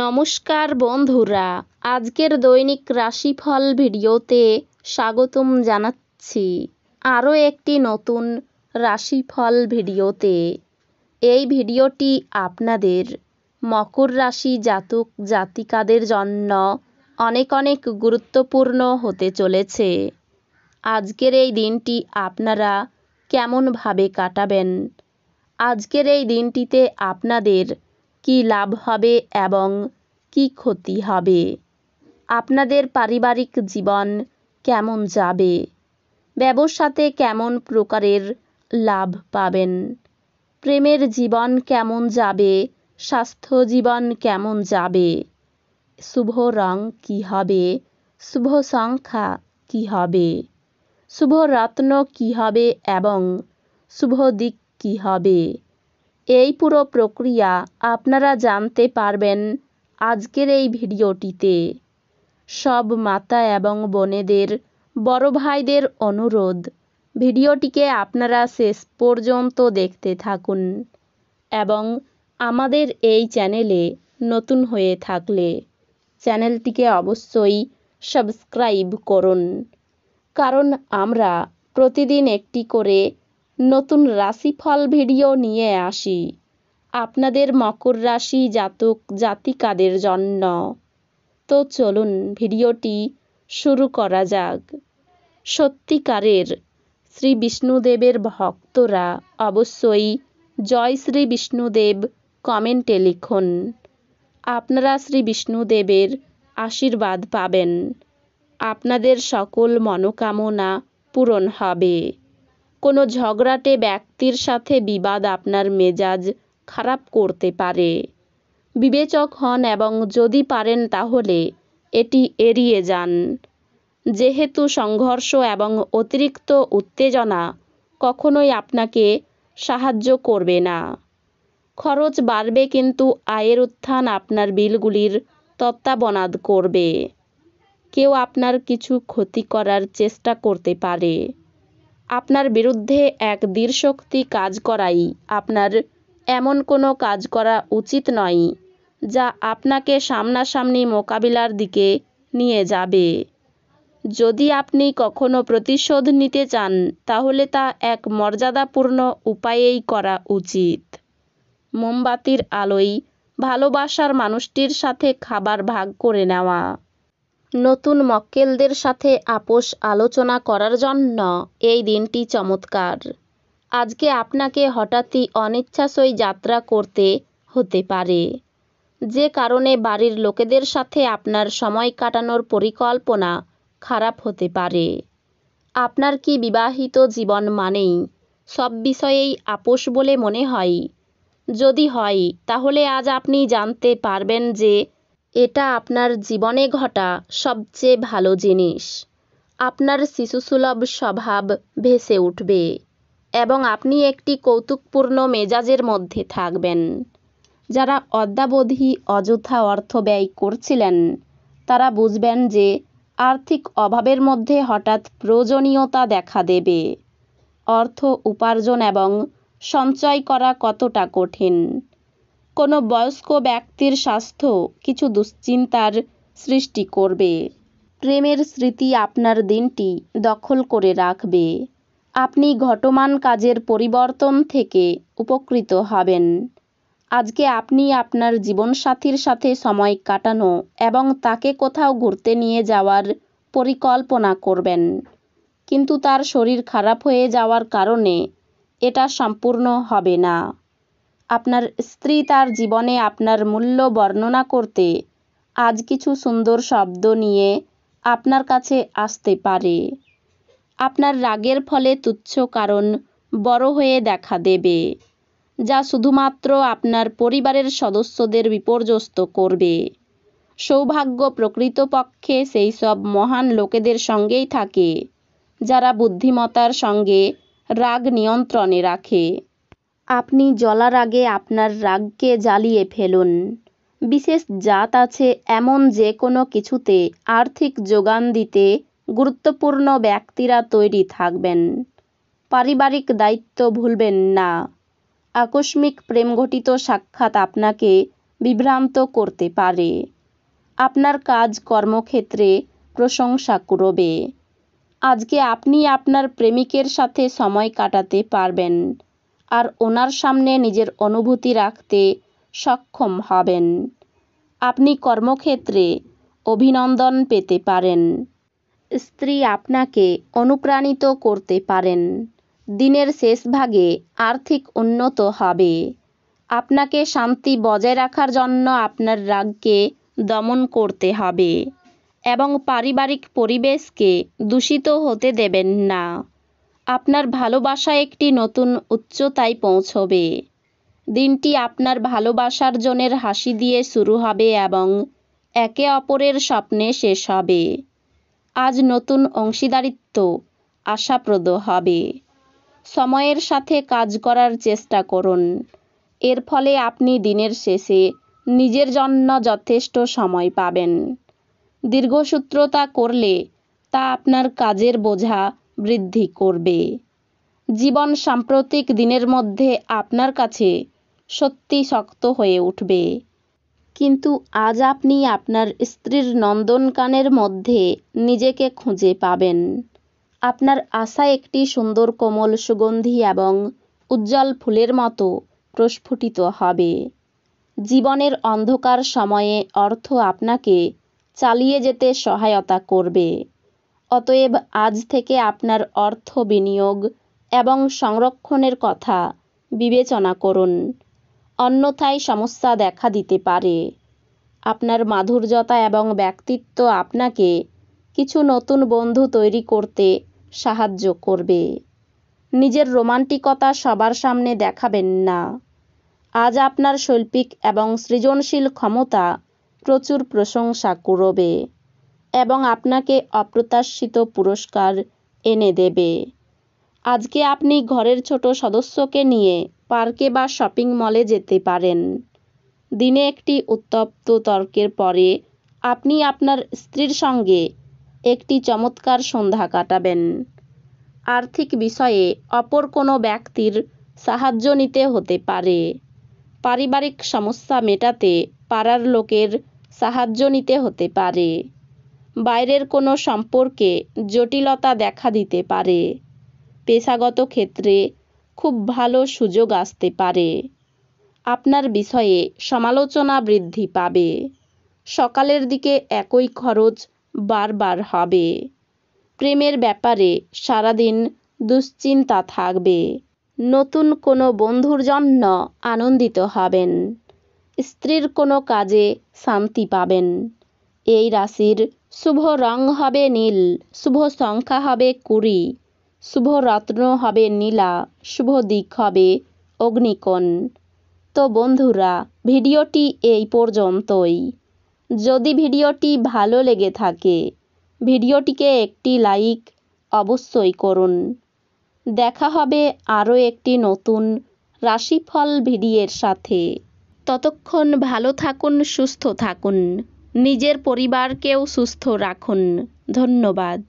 নমস্কার বন্ধুরা, আজকের দৈনিক রাশিফল ভিডিওতে স্বাগতম জানাচ্ছি আরও একটি নতুন রাশিফল ভিডিওতে। এই ভিডিওটি আপনাদের মকর রাশি জাতক জাতিকাদের জন্য অনেক অনেক গুরুত্বপূর্ণ হতে চলেছে। আজকের এই দিনটি আপনারা কেমনভাবে কাটাবেন, আজকের এই দিনটিতে আপনাদের কি লাভ হবে এবং কি ক্ষতি হবে, আপনাদের পারিবারিক জীবন কেমন যাবে, ব্যবসাতে কেমন প্রকারের লাভ পাবেন, প্রেমের জীবন কেমন যাবে, স্বাস্থ্য জীবন কেমন যাবে, শুভ রং কী হবে, শুভ সংখ্যা কী হবে, শুভ রত্ন কী হবে এবং শুভ দিক কী হবে, এই পুরো প্রক্রিয়া আপনারা জানতে পারবেন আজকের এই ভিডিওটিতে। সব মাতা এবং বোনেদের, বড় ভাইদের অনুরোধ, ভিডিওটিকে আপনারা শেষ পর্যন্ত দেখতে থাকুন এবং আমাদের এই চ্যানেলে নতুন হয়ে থাকলে চ্যানেলটিকে অবশ্যই সাবস্ক্রাইব করুন, কারণ আমরা প্রতিদিন একটি করে নতুন রাশিফল ভিডিও নিয়ে আসি আপনাদের মকর রাশি জাতক জাতিকাদের জন্য। তো চলুন ভিডিওটি শুরু করা যাক। সত্যিকারের শ্রী বিষ্ণুদেবের ভক্তরা অবশ্যই জয় শ্রী বিষ্ণুদেব কমেন্টে লিখুন। আপনারা শ্রী বিষ্ণুদেবের আশীর্বাদ পাবেন, আপনাদের সকল মনোকামনা পূরণ হবে। কোনো ঝগড়াটে ব্যক্তির সাথে বিবাদ আপনার মেজাজ খারাপ করতে পারে। বিবেচক হন এবং যদি পারেন তাহলে এটি এড়িয়ে যান, যেহেতু সংঘর্ষ এবং অতিরিক্ত উত্তেজনা কখনোই আপনাকে সাহায্য করবে না। খরচ বাড়বে কিন্তু আয়ের উত্থান আপনার বিলগুলির তত্ত্বাবধান করবে। কেউ আপনার কিছু ক্ষতি করার চেষ্টা করতে পারে। আপনার বিরুদ্ধে এক দৃঢ়শক্তি কাজ করাই আপনার এমন কোনো কাজ করা উচিত নয় যা আপনাকে সামনাসামনি মোকাবিলার দিকে নিয়ে যাবে। যদি আপনি কখনো প্রতিশোধ নিতে চান তাহলে তা এক মর্যাদাপূর্ণ উপায়েই করা উচিত। মোমবাতির আলোয় ভালোবাসার মানুষটির সাথে খাবার ভাগ করে নেওয়া। নতুন মক্কেলদের সাথে আপোষ আলোচনা করার জন্য এই দিনটি চমৎকার। আজকে আপনাকে হঠাৎই অনিচ্ছাসই যাত্রা করতে হতে পারে, যে কারণে বাড়ির লোকেদের সাথে আপনার সময় কাটানোর পরিকল্পনা খারাপ হতে পারে। আপনার কি বিবাহিত জীবন মানেই সব বিষয়েই আপোষ বলে মনে হয়? যদি হয় তাহলে আজ আপনি জানতে পারবেন যে এটা আপনার জীবনে ঘটা সবচেয়ে ভালো জিনিস। আপনার শিশুসুলভ স্বভাব ভেসে উঠবে এবং আপনি একটি কৌতুকপূর্ণ মেজাজের মধ্যে থাকবেন। যারা অদ্যাবধি অযথা অর্থ ব্যয় করছিলেন তারা বুঝবেন যে আর্থিক অভাবের মধ্যে হঠাৎ প্রয়োজনীয়তা দেখা দেবে। অর্থ উপার্জন এবং সঞ্চয় করা কতটা কঠিন। কোনো বয়স্ক ব্যক্তির স্বাস্থ্য কিছু দুশ্চিন্তার সৃষ্টি করবে। প্রেমের স্মৃতি আপনার দিনটি দখল করে রাখবে। আপনি ঘটমান কাজের পরিবর্তন থেকে উপকৃত হবেন। আজকে আপনি আপনার জীবনসাথীর সাথে সময় কাটানো এবং তাকে কোথাও ঘুরতে নিয়ে যাওয়ার পরিকল্পনা করবেন, কিন্তু তার শরীর খারাপ হয়ে যাওয়ার কারণে এটা সম্পূর্ণ হবে না। আপনার স্ত্রী তার জীবনে আপনার মূল্য বর্ণনা করতে আজ কিছু সুন্দর শব্দ নিয়ে আপনার কাছে আসতে পারে। আপনার রাগের ফলে তুচ্ছ কারণ বড় হয়ে দেখা দেবে, যা শুধুমাত্র আপনার পরিবারের সদস্যদের বিপর্যস্ত করবে। সৌভাগ্য প্রকৃতপক্ষে সেই সব মহান লোকেদের সঙ্গেই থাকে যারা বুদ্ধিমত্তার সঙ্গে রাগ নিয়ন্ত্রণে রাখে। আপনি জ্বলার আগে আপনার রাগকে জ্বালিয়ে ফেলুন। বিশেষ জাত আছে এমন যে কোনো কিছুতে আর্থিক যোগান দিতে গুরুত্বপূর্ণ ব্যক্তিরা তৈরি থাকবেন। পারিবারিক দায়িত্ব ভুলবেন না। আকস্মিক প্রেমঘটিত সাক্ষাৎ আপনাকে বিভ্রান্ত করতে পারে। আপনার কাজ কর্মক্ষেত্রে প্রশংসা করবে। আজকে আপনি আপনার প্রেমিকের সাথে সময় কাটাতে পারবেন আর ওনার সামনে নিজের অনুভূতি রাখতে সক্ষম হবেন। আপনি কর্মক্ষেত্রে অভিনন্দন পেতে পারেন। স্ত্রী আপনাকে অনুপ্রাণিত করতে পারেন। দিনের শেষ ভাগে আর্থিক উন্নত হবে। আপনাকে শান্তি বজায় রাখার জন্য আপনার রাগকে দমন করতে হবে এবং পারিবারিক পরিবেশকে দূষিত হতে দেবেন না। আপনার ভালোবাসা একটি নতুন উচ্চতায় পৌঁছবে। দিনটি আপনার ভালোবাসার জনের হাসি দিয়ে শুরু হবে এবং একে অপরের স্বপ্নে শেষ হবে। আজ নতুন অংশীদারিত্ব আশাপ্রদ হবে। সময়ের সাথে কাজ করার চেষ্টা করুন। এর ফলে আপনি দিনের শেষে নিজের জন্য যথেষ্ট সময় পাবেন। দীর্ঘসূত্রতা করলে তা আপনার কাজের বোঝা বৃদ্ধি করবে। জীবন সাম্প্রতিক দিনের মধ্যে আপনার কাছে সত্যি শক্ত হয়ে উঠবে। কিন্তু আজ আপনি আপনার স্ত্রীর নন্দনকানের মধ্যে নিজেকে খুঁজে পাবেন। আপনার আশা একটি সুন্দর কোমল সুগন্ধি এবং উজ্জ্বল ফুলের মতো প্রস্ফুটিত হবে। জীবনের অন্ধকার সময়ে অর্থ আপনাকে চালিয়ে যেতে সহায়তা করবে। অতএব আজ থেকে আপনার অর্থ বিনিয়োগ এবং সংরক্ষণের কথা বিবেচনা করুন, অন্যথায় সমস্যা দেখা দিতে পারে। আপনার মাধুর্যতা এবং ব্যক্তিত্ব আপনাকে কিছু নতুন বন্ধু তৈরি করতে সাহায্য করবে। নিজের রোমান্টিকতা সবার সামনে দেখাবেন না। আজ আপনার শৈল্পিক এবং সৃজনশীল ক্ষমতা প্রচুর প্রশংসা করবে এবং আপনাকে অপ্রত্যাশিত পুরস্কার এনে দেবে। আজকে আপনি ঘরের ছোট সদস্যকে নিয়ে পার্কে বা শপিং মলে যেতে পারেন। দিনে একটি উত্তপ্ত তর্কের পরে আপনি আপনার স্ত্রীর সঙ্গে একটি চমৎকার সন্ধ্যা কাটাবেন। আর্থিক বিষয়ে অপর কোনো ব্যক্তির সাহায্য নিতে হতে পারে। পারিবারিক সমস্যা মেটাতে পাড়ার লোকের সাহায্য নিতে হতে পারে। বাইরের কোনো সম্পর্কে জটিলতা দেখা দিতে পারে। পেশাগত ক্ষেত্রে খুব ভালো সুযোগ আসতে পারে। আপনার বিষয়ে সমালোচনা বৃদ্ধি পাবে। সকালের দিকে একই খরচ বারবার হবে। প্রেমের ব্যাপারে সারাদিন দুশ্চিন্তা থাকবে। নতুন কোনো বন্ধুর জন্য আনন্দিত হবেন। স্ত্রীর কোনো কাজে শান্তি পাবেন। এই রাশির শুভ রং হবে নীল, শুভ সংখ্যা হবে 20, শুভ রত্ন হবে নীলা, শুভ দিক হবে অগ্নিকোণ। তো বন্ধুরা, ভিডিওটি এই পর্যন্তই। যদি ভিডিওটি ভালো লেগে থাকে ভিডিওটিকে একটি লাইক অবশ্যই করুন। দেখা হবে আরও একটি নতুন রাশিফল ভিডিওর সাথে। ততক্ষণ ভালো থাকুন, সুস্থ থাকুন, নিজের পরিবারকেও সুস্থ রাখুন। ধন্যবাদ।